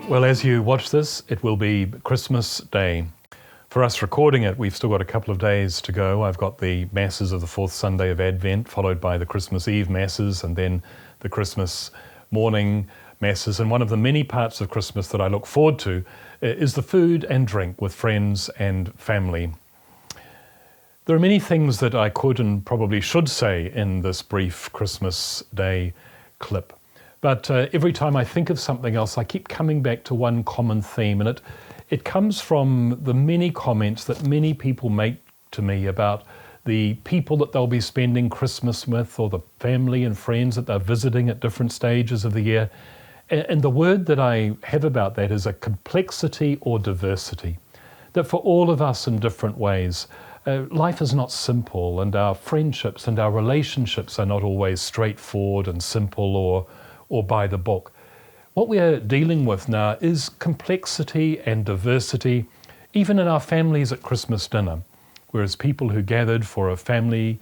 Well, as you watch this, it will be Christmas Day. For us recording it, we've still got a couple of days to go. I've got the Masses of the fourth Sunday of Advent, followed by the Christmas Eve Masses, and then the Christmas morning Masses. And one of the many parts of Christmas that I look forward to is the food and drink with friends and family. There are many things that I could and probably should say in this brief Christmas Day clip. But every time I think of something else, I keep coming back to one common theme, and it comes from the many comments that many people make to me about the people that they'll be spending Christmas with, or the family and friends that they're visiting at different stages of the year. And the word that I have about that is a complexity or diversity. That for all of us in different ways, life is not simple, and our friendships and our relationships are not always straightforward and simple or by the book. What we are dealing with now is complexity and diversity, even in our families at Christmas dinner. Whereas people who gathered for a family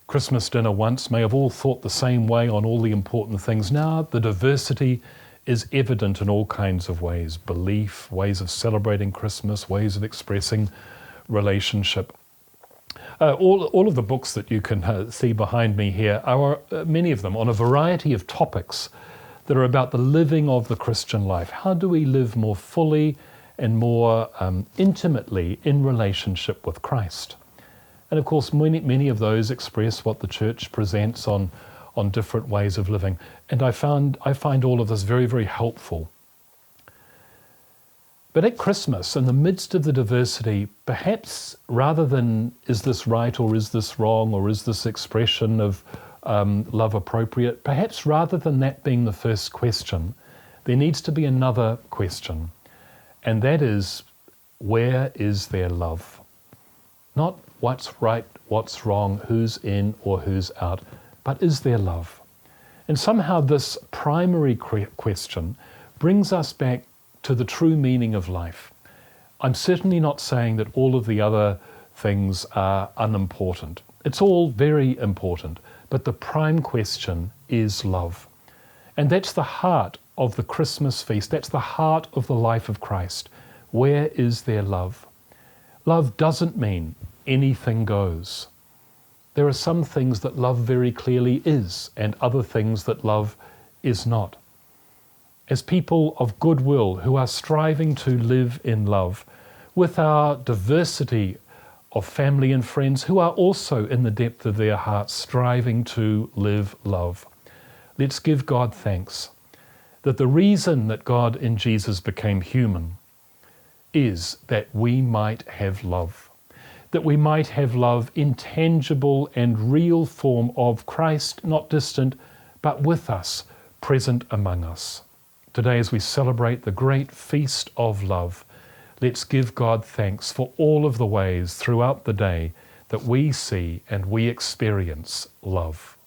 Christmas dinner once may have all thought the same way on all the important things. Now the diversity is evident in all kinds of ways: belief, ways of celebrating Christmas, ways of expressing relationship. All of the books that you can see behind me here are many of them on a variety of topics that are about the living of the Christian life. How do we live more fully and more intimately in relationship with Christ? And of course, many of those express what the church presents on different ways of living. And I find all of this very, very helpful. But at Christmas, in the midst of the diversity, perhaps rather than is this right or is this wrong or is this expression of love appropriate, perhaps rather than that being the first question, there needs to be another question. And that is, where is their love? Not what's right, what's wrong, who's in or who's out, but is there love? And somehow this primary question brings us back to the true meaning of life. I'm certainly not saying that all of the other things are unimportant. It's all very important, but the prime question is love. And that's the heart of the Christmas feast. That's the heart of the life of Christ. Where is their love? Love doesn't mean anything goes. There are some things that love very clearly is, and other things that love is not. As people of goodwill who are striving to live in love, with our diversity of family and friends who are also in the depth of their hearts striving to live love, let's give God thanks that the reason that God in Jesus became human is that we might have love. That we might have love in tangible and real form of Christ, not distant, but with us, present among us. Today, as we celebrate the great feast of love, let's give God thanks for all of the ways throughout the day that we see and we experience love.